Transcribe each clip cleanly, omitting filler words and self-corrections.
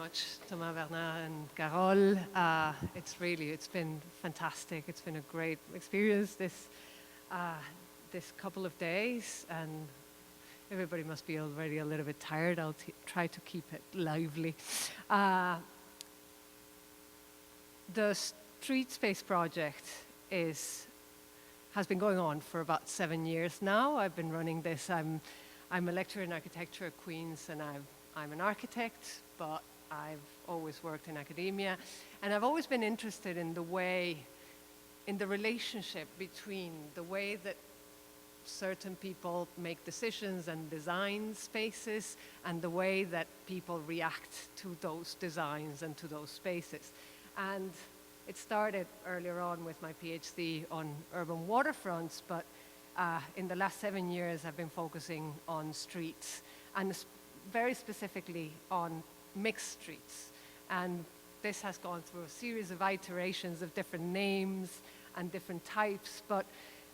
much, Thomas, Bernard, and Carol. It's been fantastic. It's been a great experience this couple of days, and everybody must be already a little bit tired. I'll try to keep it lively. The Street Space project has been going on for about 7 years now. I've been running this. I'm a lecturer in architecture at Queen's, and I'm an architect, but I've always worked in academia, and I've always been interested in the relationship between the way that certain people make decisions and design spaces and the way that people react to those designs and to those spaces. And it started earlier on with my PhD on urban waterfronts, but in the last 7 years I've been focusing on streets, and very specifically on mixed streets. And this has gone through a series of iterations of different names and different types, but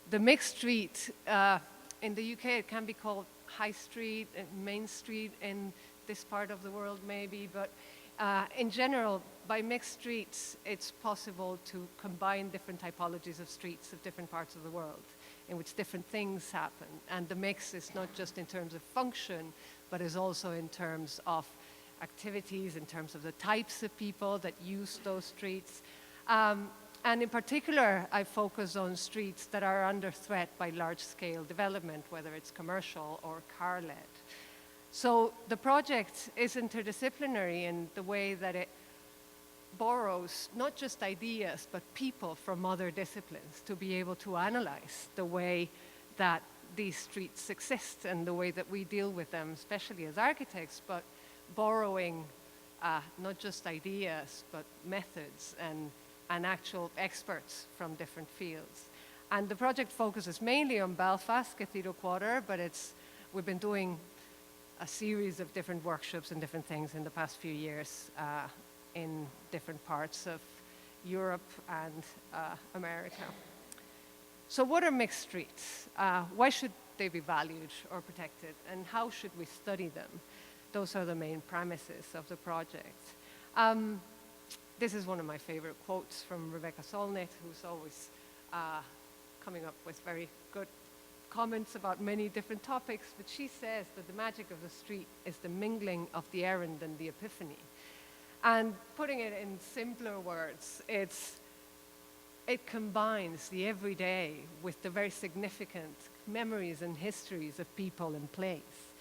the mixed street, in the UK it can be called High Street, Main Street in this part of the world maybe, but in general, by mixed streets, it's possible to combine different typologies of streets of different parts of the world in which different things happen. And the mix is not just in terms of function, but is also in terms of activities, in terms of the types of people that use those streets. And in particular, I focus on streets that are under threat by large-scale development, whether it's commercial or car-led. So the project is interdisciplinary in the way that it borrows not just ideas, but people from other disciplines to be able to analyze the way that these streets exist and the way that we deal with them, especially as architects, but borrowing not just ideas, but methods and actual experts from different fields. And the project focuses mainly on Belfast, Cathedral Quarter, but we've been doing a series of different workshops and different things in the past few years in different parts of Europe and America. So what are mixed streets? Why should they be valued or protected? And how should we study them? Those are the main premises of the project. This is one of my favorite quotes from Rebecca Solnit, who's always coming up with very good comments about many different topics, but she says that the magic of the street is the mingling of the errand and the epiphany. And putting it in simpler words, it combines the everyday with the very significant memories and histories of people and place.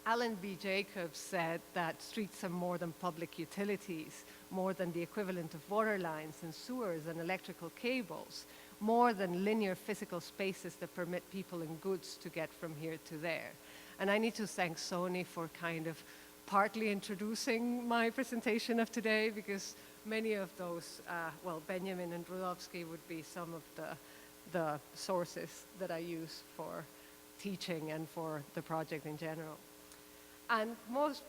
Alan B. Jacobs said that streets are more than public utilities, more than the equivalent of water lines and sewers and electrical cables, more than linear physical spaces that permit people and goods to get from here to there. And I need to thank Sony for kind of partly introducing my presentation of today, because many of those, Benjamin and Rudolfsky would be some of the sources that I use for teaching and for the project in general. And most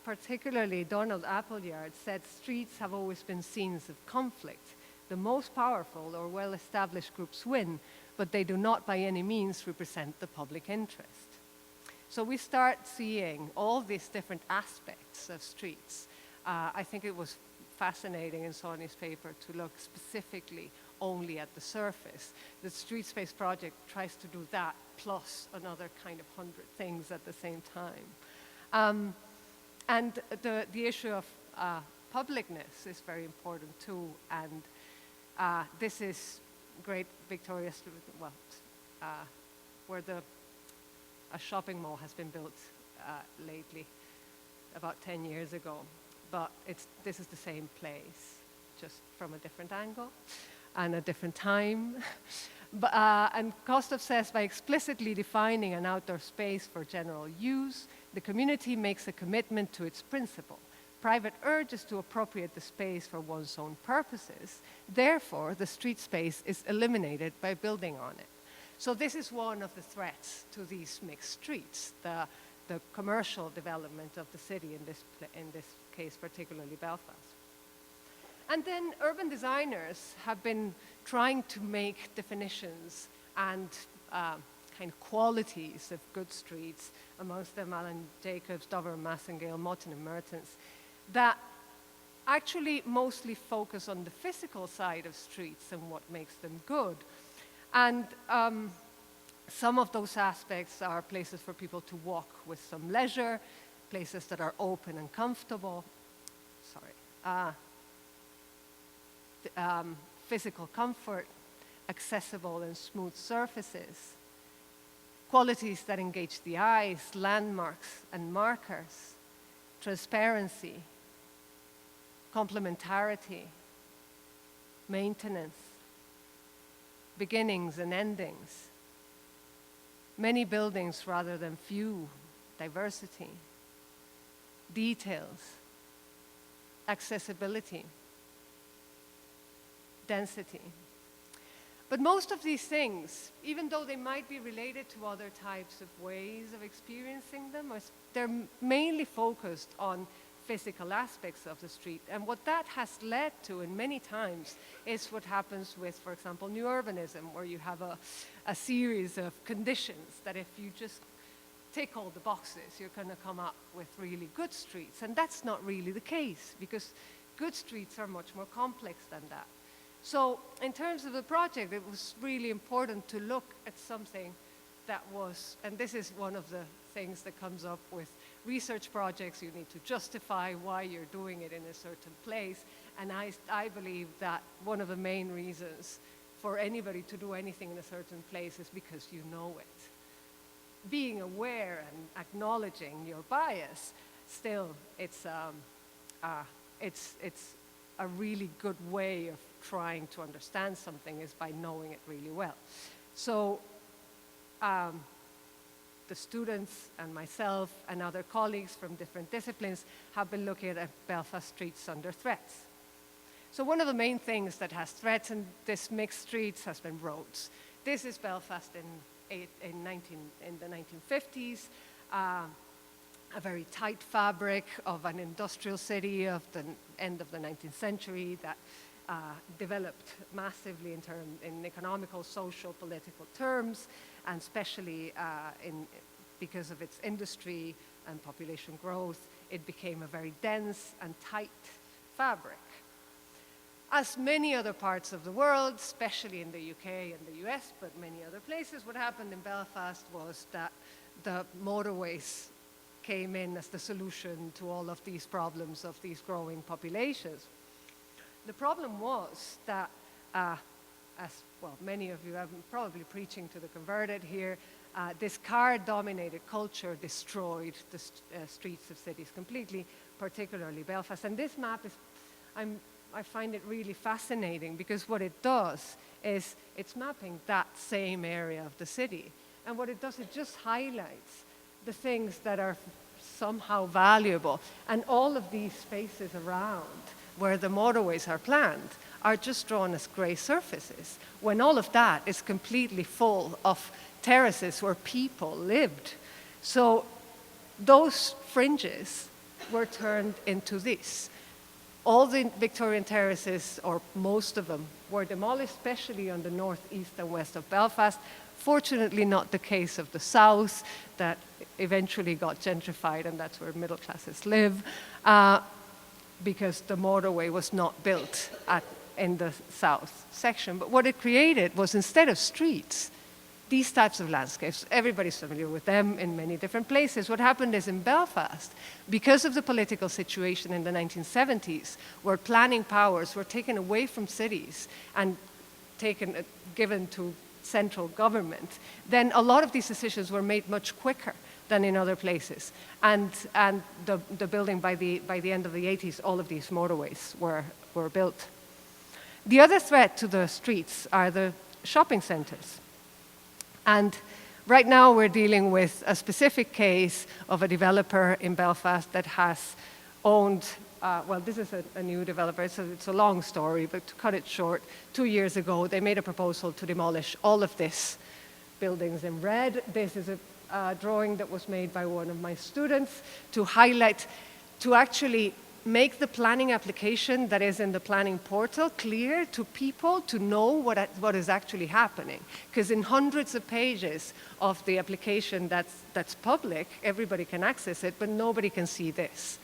particularly, Donald Appleyard said streets have always been scenes of conflict. The most powerful or well-established groups win, but they do not by any means represent the public interest. So we start seeing all these different aspects of streets. I think it was fascinating in Sony's paper to look specifically only at the surface. The Street Space project tries to do that plus another kind of 100 things at the same time. And the issue of publicness is very important too, and this is Great Victoria Street, where a shopping mall has been built lately, about 10 years ago. But this is the same place, just from a different angle and a different time. And Kostov says, by explicitly defining an outdoor space for general use, the community makes a commitment to its principle. Private urges to appropriate the space for one's own purposes. Therefore, the street space is eliminated by building on it. So this is one of the threats to these mixed streets, the commercial development of the city, in this case, particularly Belfast. And then urban designers have been trying to make definitions and kind of qualities of good streets, amongst them Alan Jacobs, Dover, Massengale, Motton and Mertens, that actually mostly focus on the physical side of streets and what makes them good. And some of those aspects are places for people to walk with some leisure, places that are open and comfortable, physical comfort, accessible and smooth surfaces, qualities that engage the eyes, landmarks and markers, transparency, complementarity, maintenance, beginnings and endings, many buildings rather than few, diversity, details, accessibility, density. But most of these things, even though they might be related to other types of ways of experiencing them, they're mainly focused on physical aspects of the street. And what that has led to, in many times, is what happens with, for example, new urbanism, where you have a series of conditions that if you just tick all the boxes, you're going to come up with really good streets. And that's not really the case, because good streets are much more complex than that. So in terms of the project, it was really important to look at something that was, and this is one of the things that comes up with research projects, you need to justify why you're doing it in a certain place. And I believe that one of the main reasons for anybody to do anything in a certain place is because you know it. Being aware and acknowledging your bias, still it's a really good way of trying to understand something is by knowing it really well. So the students and myself and other colleagues from different disciplines have been looking at Belfast streets under threats. So one of the main things that has threats in this mixed streets has been roads. This is Belfast in the 1950s. A very tight fabric of an industrial city of the end of the 19th century that developed massively in economical, social, political terms, and especially because of its industry and population growth, it became a very dense and tight fabric. As many other parts of the world, especially in the UK and the US, but many other places, what happened in Belfast was that the motorways came in as the solution to all of these problems of these growing populations. The problem was that, as well, many of you have been probably preaching to the converted here, this car-dominated culture destroyed the streets of cities completely, particularly Belfast. And this map is, I find it really fascinating because what it does is it's mapping that same area of the city. And what it does, it just highlights the things that are somehow valuable. And all of these spaces around where the motorways are planned are just drawn as gray surfaces, when all of that is completely full of terraces where people lived. So those fringes were turned into this. All the Victorian terraces, or most of them, were demolished, especially on the north, east, and west of Belfast. Fortunately, not the case of the south, that eventually got gentrified, and that's where middle classes live, because the motorway was not built in the south section. But what it created was, instead of streets, these types of landscapes. Everybody's familiar with them in many different places. What happened is in Belfast, because of the political situation in the 1970s, where planning powers were taken away from cities and given to central government, then a lot of these decisions were made much quicker than in other places. And the building, by the end of the 80s, all of these motorways were built. The other threat to the streets are the shopping centers. And right now we're dealing with a specific case of a developer in Belfast that has owned, well, this is a new developer, so it's a long story, but to cut it short, 2 years ago they made a proposal to demolish all of this buildings in red. This is a drawing that was made by one of my students to highlight, to actually make the planning application that is in the planning portal clear to people to know what is actually happening. Because in hundreds of pages of the application that's public, everybody can access it, but nobody can see this,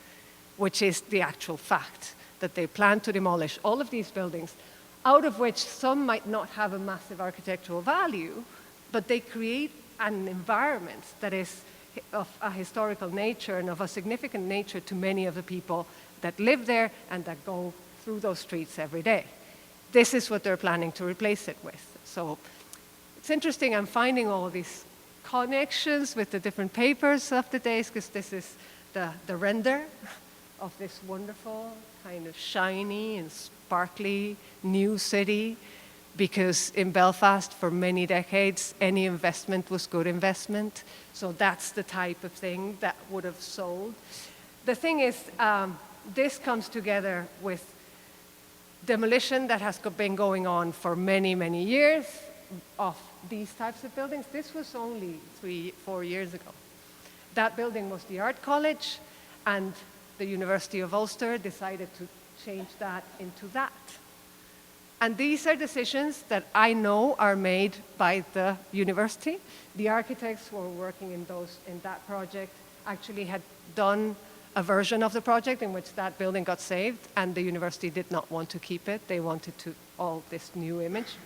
which is the actual fact, that they plan to demolish all of these buildings, out of which some might not have a massive architectural value, but they create an environment that is of a historical nature and of a significant nature to many of the people that live there and that go through those streets every day. This is what they're planning to replace it with. So it's interesting, I'm finding all these connections with the different papers of the days, because this is the render of this wonderful, kind of shiny and sparkly new city, because in Belfast for many decades any investment was good investment. So that's the type of thing that would have sold. The thing is, this comes together with demolition that has been going on for many, many years of these types of buildings. This was only 3-4 years ago. That building was the Art College, and the University of Ulster decided to change that into that. And these are decisions that I know are made by the university. The architects who were working in that project actually had done a version of the project in which that building got saved, and the university did not want to keep it. They wanted all this new image.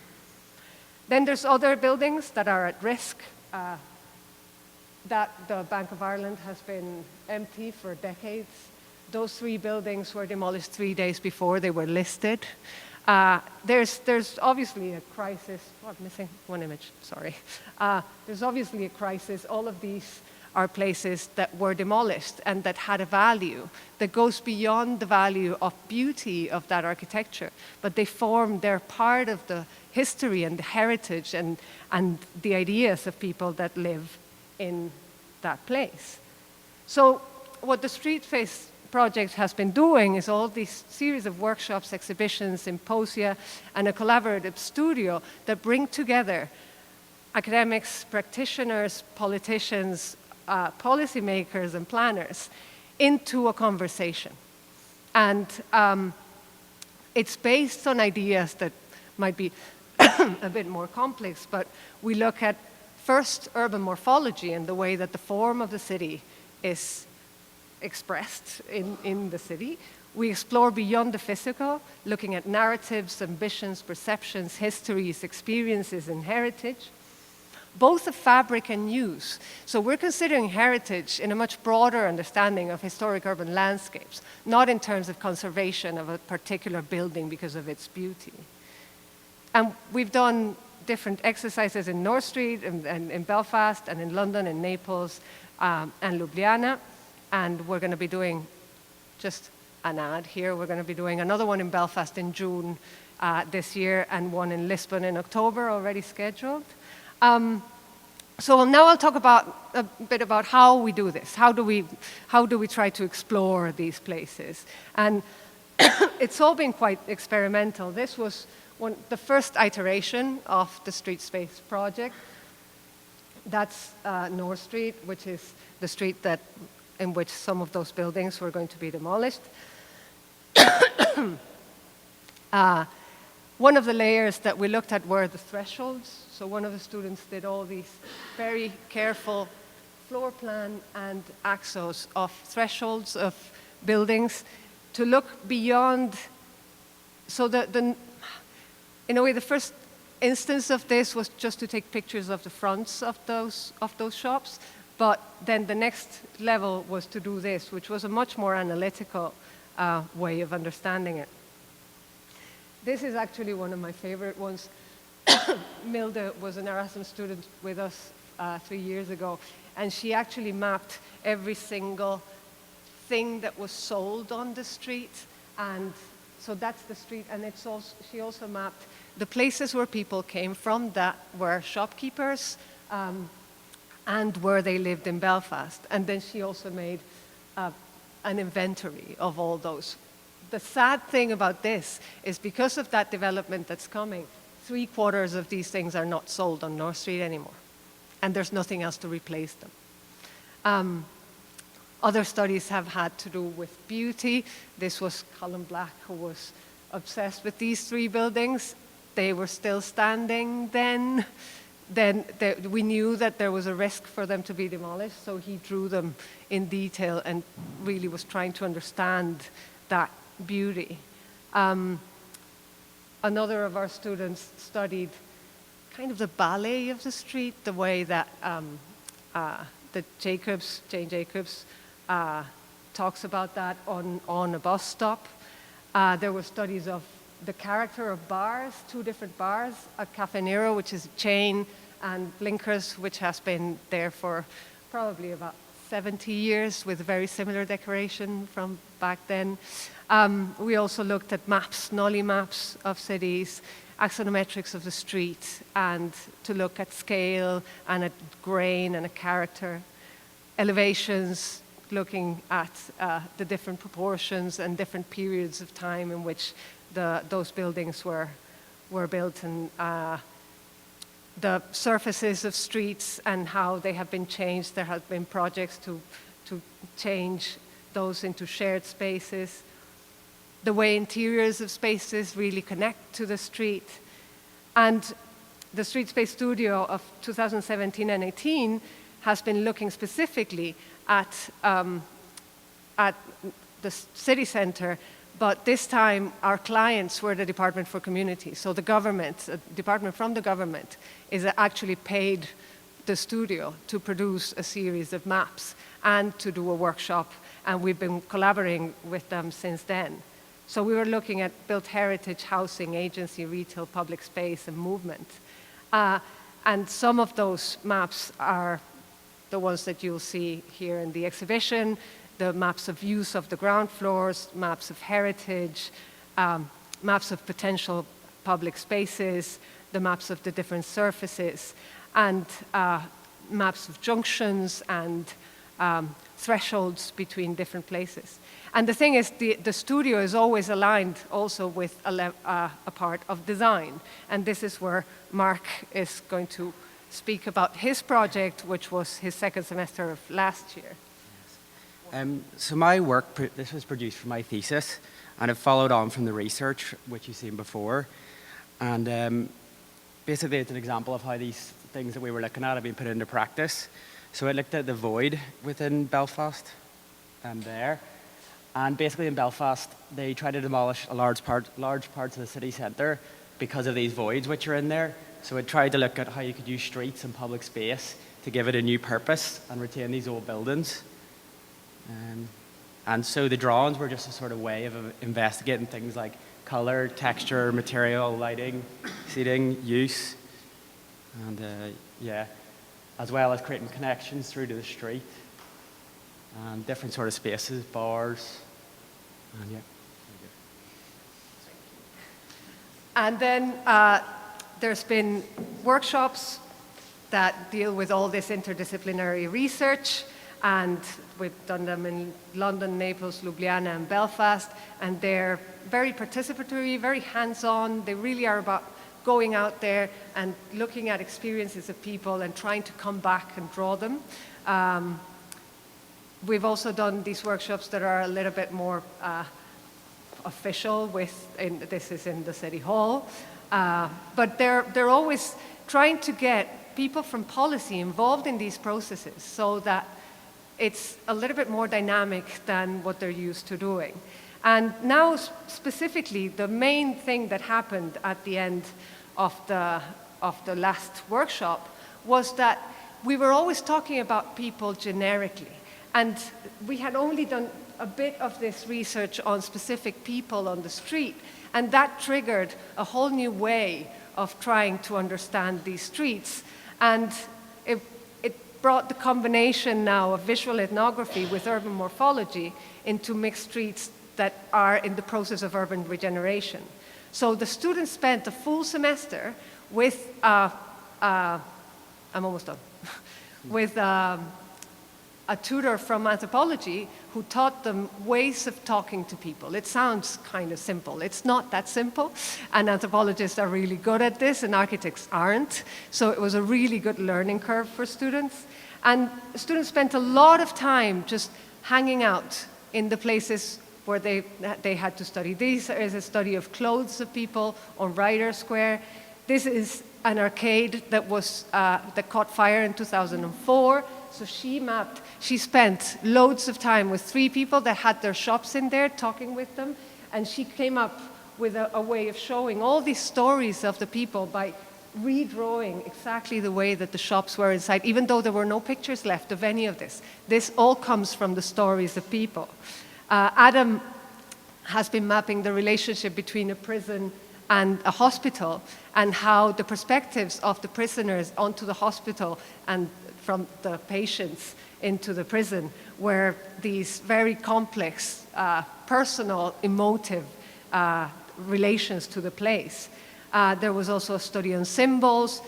Then there's other buildings that are at risk. That the Bank of Ireland has been empty for decades. Those 3 buildings were demolished 3 days before they were listed. There's obviously a crisis. Oh, I'm missing one image, sorry. There's obviously a crisis. All of these are places that were demolished and that had a value that goes beyond the value of beauty of that architecture, but they're part of the history and the heritage and the ideas of people that live in that place. So what the Street Space project has been doing is all these series of workshops, exhibitions, symposia, and a collaborative studio that bring together academics, practitioners, politicians, policymakers, and planners into a conversation. And it's based on ideas that might be a bit more complex, but we look at first urban morphology and the way that the form of the city is expressed in the city. We explore beyond the physical, looking at narratives, ambitions, perceptions, histories, experiences, and heritage, both of fabric and use. So we're considering heritage in a much broader understanding of historic urban landscapes, not in terms of conservation of a particular building because of its beauty. And we've done different exercises in North Street, and in Belfast, and in London, and Naples, and Ljubljana. And we're going to be doing, just an ad here, we're going to be doing another one in Belfast in June this year, and one in Lisbon in October, already scheduled. So now I'll talk a bit about how we do this. How do we try to explore these places? And it's all been quite experimental. This was the first iteration of the Street Space project. That's North Street, which is the street in which some of those buildings were going to be demolished. One of the layers that we looked at were the thresholds. So one of the students did all these very careful floor plan and axos of thresholds of buildings to look beyond. So in a way, the first instance of this was just to take pictures of the fronts of those shops. But then the next level was to do this, which was a much more analytical way of understanding it. This is actually one of my favorite ones. Milde was an Erasmus student with us 3 years ago, and she actually mapped every single thing that was sold on the street. And so that's the street, and she also mapped the places where people came from that were shopkeepers, and where they lived in Belfast. And then she also made an inventory of all those. The sad thing about this is because of that development that's coming, 3/4 of these things are not sold on North Street anymore. And there's nothing else to replace them. Other studies have had to do with beauty. This was Colin Black, who was obsessed with these 3 buildings. They were still standing then. We knew that there was a risk for them to be demolished, so he drew them in detail and really was trying to understand that beauty. Another of our students studied kind of the ballet of the street, the way that Jane Jacobs talks about that on a bus stop. There were studies of the character of bars, 2 different bars, a Cafe Nero, which is a chain, and Blinkers, which has been there for probably about 70 years with very similar decoration from back then. We also looked at maps, Nolly maps of cities, axonometrics of the street, and to look at scale and at grain and a character, elevations, looking at the different proportions and different periods of time in which those buildings were built, and the surfaces of streets and how they have been changed. There have been projects to change those into shared spaces. The way interiors of spaces really connect to the street. And the Street Space Studio of 2017 and 18 has been looking specifically at the city center, but this time our clients were the Department for Communities. So the government, a department from the government, is actually paid the studio to produce a series of maps and to do a workshop, and we've been collaborating with them since then. So we were looking at built heritage, housing, agency, retail, public space, and movement. And some of those maps are the ones that you'll see here in the exhibition, the maps of use of the ground floors, maps of heritage, maps of potential public spaces, the maps of the different surfaces, and maps of junctions and thresholds between different places. And the thing is, the studio is always aligned also with a part of design. And this is where Mark is going to speak about his project, which was his second semester of last year. So my work, this was produced for my thesis, and it followed on from the research, which you've seen before. And basically, it's an example of how these things that we were looking at have been put into practice. So I looked at the void within Belfast and there. And basically in Belfast, they tried to demolish large parts of the city centre because of these voids which are in there. So it tried to look at how you could use streets and public space to give it a new purpose and retain these old buildings. And so the drawings were just a sort of way of investigating things like colour, texture, material, lighting, seating, use, and yeah, as well as creating connections through to the street and different sort of spaces, bars, and yeah. And then there's been workshops that deal with all this interdisciplinary research, and we've done them in London, Naples, Ljubljana, and Belfast, and they're very participatory, very hands-on. They really are about going out there and looking at experiences of people and trying to come back and draw them. We've also done these workshops that are a little bit more official. This is in the City Hall, but they're always trying to get people from policy involved in these processes so that it's a little bit more dynamic than what they're used to doing. And now, specifically, the main thing that happened at the end of the last workshop was that we were always talking about people generically. And we had only done a bit of this research on specific people on the street, and that triggered a whole new way of trying to understand these streets. And it brought the combination now of visual ethnography with urban morphology into mixed streets that are in the process of urban regeneration. So the students spent a full semester with, I'm almost done, with a tutor from anthropology who taught them ways of talking to people. It sounds kind of simple. It's not that simple, and anthropologists are really good at this, and architects aren't. So it was a really good learning curve for students. And students spent a lot of time just hanging out in the places where they had to study. This is a study of clothes of people on Ryder Square. This is an arcade that caught fire in 2004. So she spent loads of time with 3 people that had their shops in there, talking with them, and she came up with a way of showing all these stories of the people by redrawing exactly the way that the shops were inside, even though there were no pictures left of any of this. This all comes from the stories of people. Adam has been mapping the relationship between a prison and a hospital, and how the perspectives of the prisoners onto the hospital and from the patients into the prison were these very complex, personal, emotive relations to the place. There was also a study on symbols.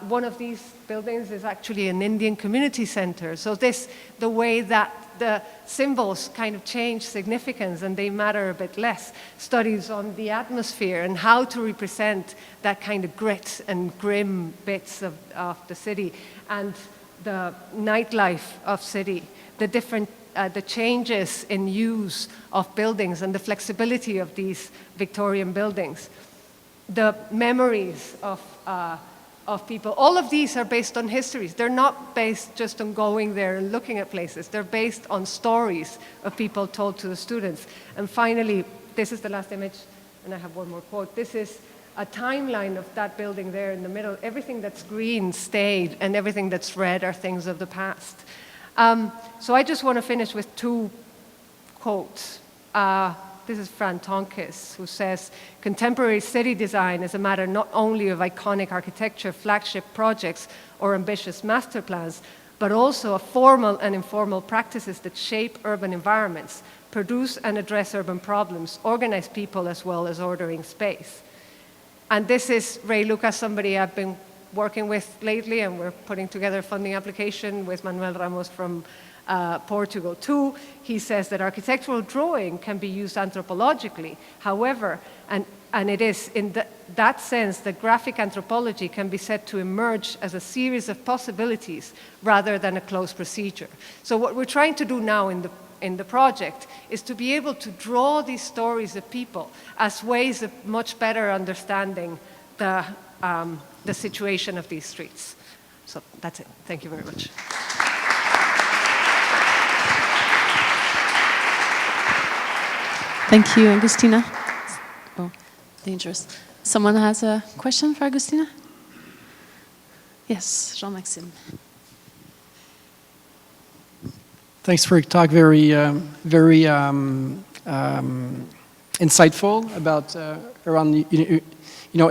One of these buildings is actually an Indian community center. So the way that the symbols kind of change significance and they matter a bit less. Studies on the atmosphere and how to represent that kind of grit and grim bits of the city, and the nightlife of city, the changes in use of buildings and the flexibility of these Victorian buildings, the memories of people. All of these are based on histories. They're not based just on going there and looking at places. They're based on stories of people told to the students. And finally, this is the last image, and I have one more quote. This is a timeline of that building there in the middle. Everything that's green stayed, and everything that's red are things of the past. So I just want to finish with 2 quotes. This is Fran Tonkis, who says, "Contemporary city design is a matter not only of iconic architecture, flagship projects, or ambitious master plans, but also of formal and informal practices that shape urban environments, produce and address urban problems, organize people as well as ordering space." And this is Ray Lucas, somebody I've been working with lately, and we're putting together a funding application with Manuel Ramos from Portugal too. He says that architectural drawing can be used anthropologically. However, and it is in that sense that graphic anthropology can be said to emerge as a series of possibilities rather than a closed procedure. So what we're trying to do now in the project is to be able to draw these stories of people as ways of much better understanding the situation of these streets. So that's it. Thank you very much. Thank you, Agustina. Oh, dangerous. Someone has a question for Agustina? Yes, Jean-Maxime. Thanks for your talk. Very insightful about around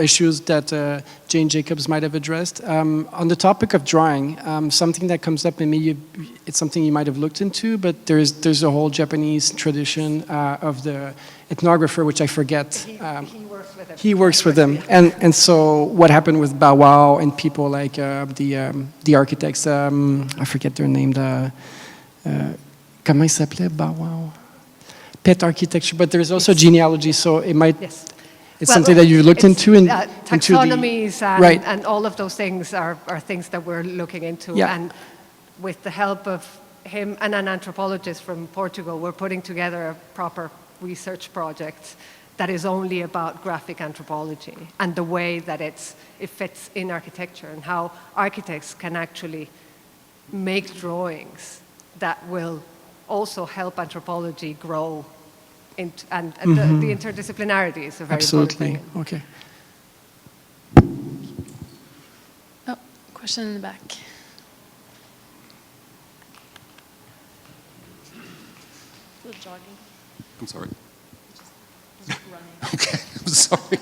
issues that Jane Jacobs might have addressed. On the topic of drawing, something that comes up, and maybe it's something you might have looked into, but there's a whole Japanese tradition of the ethnographer, which I forget. He works with them. And so what happened with Bow Wow and people like the architects, I forget their name, comment il s'appelait, Bow Wow? Pet architecture, but there's also genealogy, so it might... Yes. It's something that you looked into? Taxonomies right. And all of those things are things that we're looking into. Yeah. And with the help of him and an anthropologist from Portugal, we're putting together a proper research project that is only about graphic anthropology and the way that it fits in architecture and how architects can actually make drawings that will also help anthropology grow. And the interdisciplinarity is a very important thing. Okay. Oh, question in the back. Still jogging. I'm sorry. Just running. Okay, I'm sorry.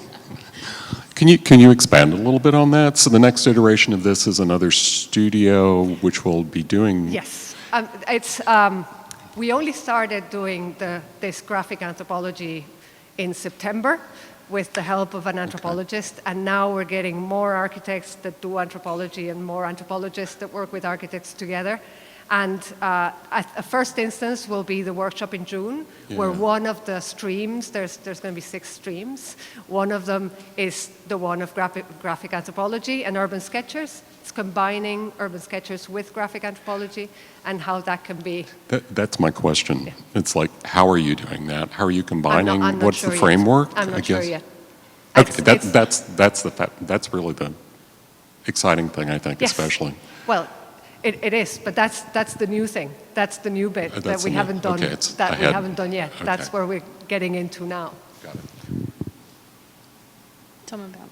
Can you expand a little bit on that? So the next iteration of this is another studio which will be doing... Yes. We only started doing this graphic anthropology in September with the help of an anthropologist, and now we're getting more architects that do anthropology and more anthropologists that work with architects together. And a first instance will be the workshop in June, where one of the streams, there's going to be 6 streams. One of them is the one of graphic anthropology and urban sketchers. It's combining urban sketchers with graphic anthropology and how that can be. That's my question. Yeah. It's like, how are you doing that? How are you combining? I'm not What's sure the yet. framework? I'm not sure yet. Okay, that's really the exciting thing, I think, Yes. especially. Well, it is, but that's the new thing. That's the new bit that That's we the new- haven't done. okay, it's that we ahead. haven't done yet. Okay. That's where we're getting into now. Got it. Tom and Bella.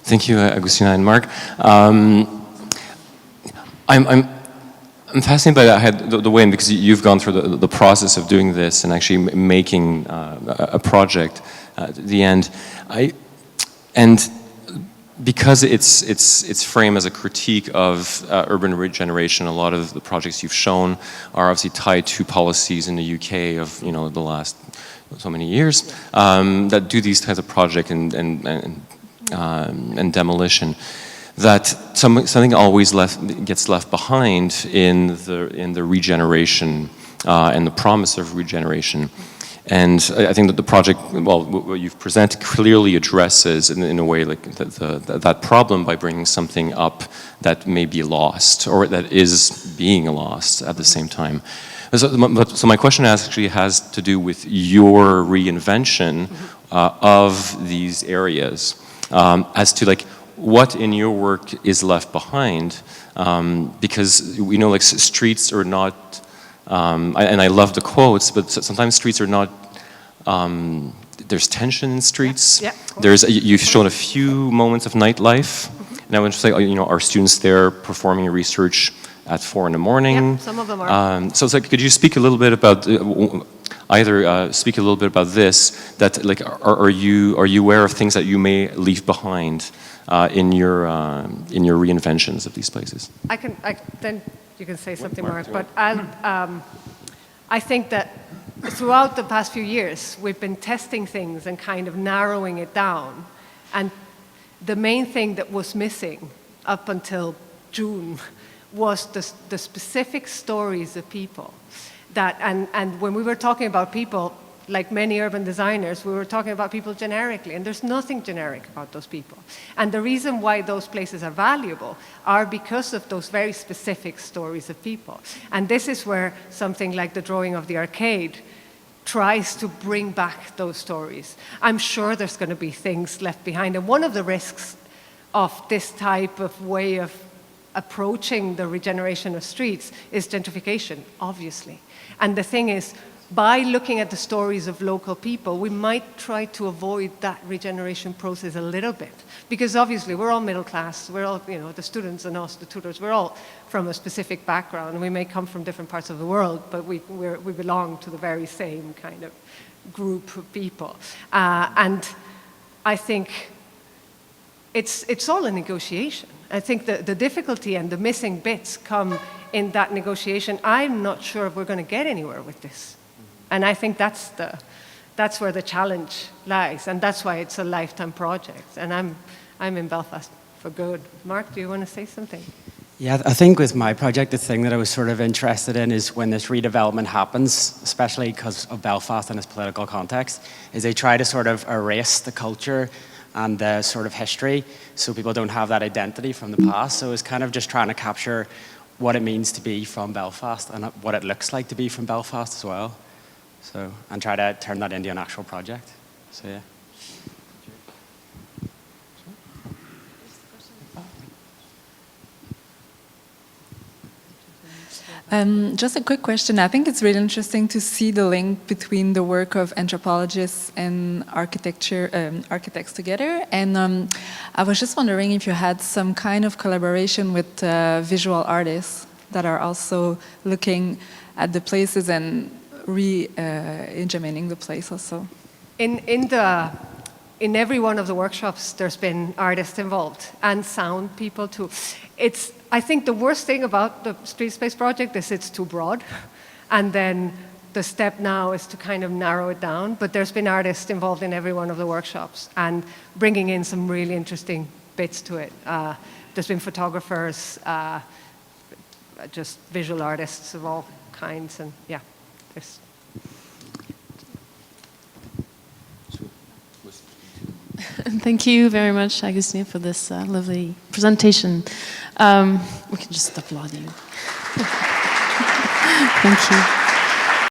Thank you, Agustina and Mark. I'm fascinated by the way, because you've gone through the process of doing this and actually making a project at the end. And because it's framed as a critique of urban regeneration, a lot of the projects you've shown are obviously tied to policies in the UK of the last so many years that do these kinds of projects and demolition. That something always gets left behind in the regeneration and the promise of regeneration. And I think that the project, well, what you've presented clearly addresses in a way like that problem by bringing something up that may be lost or that is being lost at the same time. So my question actually has to do with your reinvention of these areas as to like what in your work is left behind, because we know like streets are not, and I love the quotes, but sometimes streets are not, there's tension in streets. Yeah, You've shown a few moments of nightlife, and I was just like, are students there performing research at 4 in the morning? Yeah, some of them are. So it's like, could you speak a little bit about speak a little bit about this? That like, are you aware of things that you may leave behind in your reinventions of these places? Then you can say something, Mark. But I think that throughout the past few years, we've been testing things and kind of narrowing it down. And the main thing that was missing up until June was the specific stories of people. And when we were talking about people, like many urban designers, we were talking about people generically, and there's nothing generic about those people. And the reason why those places are valuable are because of those very specific stories of people. And this is where something like the drawing of the arcade tries to bring back those stories. I'm sure there's going to be things left behind. And one of the risks of this type of way of approaching the regeneration of streets is gentrification, obviously. And the thing is, by looking at the stories of local people, we might try to avoid that regeneration process a little bit. Because obviously, we're all middle class, we're all, the students and us, the tutors, we're all from a specific background. We may come from different parts of the world, but we belong to the very same kind of group of people. And I think it's all a negotiation. I think the difficulty and the missing bits come in that negotiation. I'm not sure if we're going to get anywhere with this. And I think that's where the challenge lies, and that's why it's a lifetime project. And I'm in Belfast for good. Mark, do you want to say something? Yeah, I think with my project, the thing that I was sort of interested in is when this redevelopment happens, especially because of Belfast and its political context, is they try to sort of erase the culture and the sort of history so people don't have that identity from the past. So it's kind of just trying to capture what it means to be from Belfast and what it looks like to be from Belfast as well. So, and try to turn that into an actual project. So, yeah. Just a quick question. I think it's really interesting to see the link between the work of anthropologists and architects together. And I was just wondering if you had some kind of collaboration with visual artists that are also looking at the places and re-engineering the place also. In every one of the workshops, there's been artists involved and sound people too. I think the worst thing about the Street Space project is it's too broad, and then the step now is to kind of narrow it down, but there's been artists involved in every one of the workshops and bringing in some really interesting bits to it. There's been photographers, just visual artists of all kinds, and yeah, there's. Thank you very much, Agustina, for this lovely presentation. We can just applaud you. Thank you.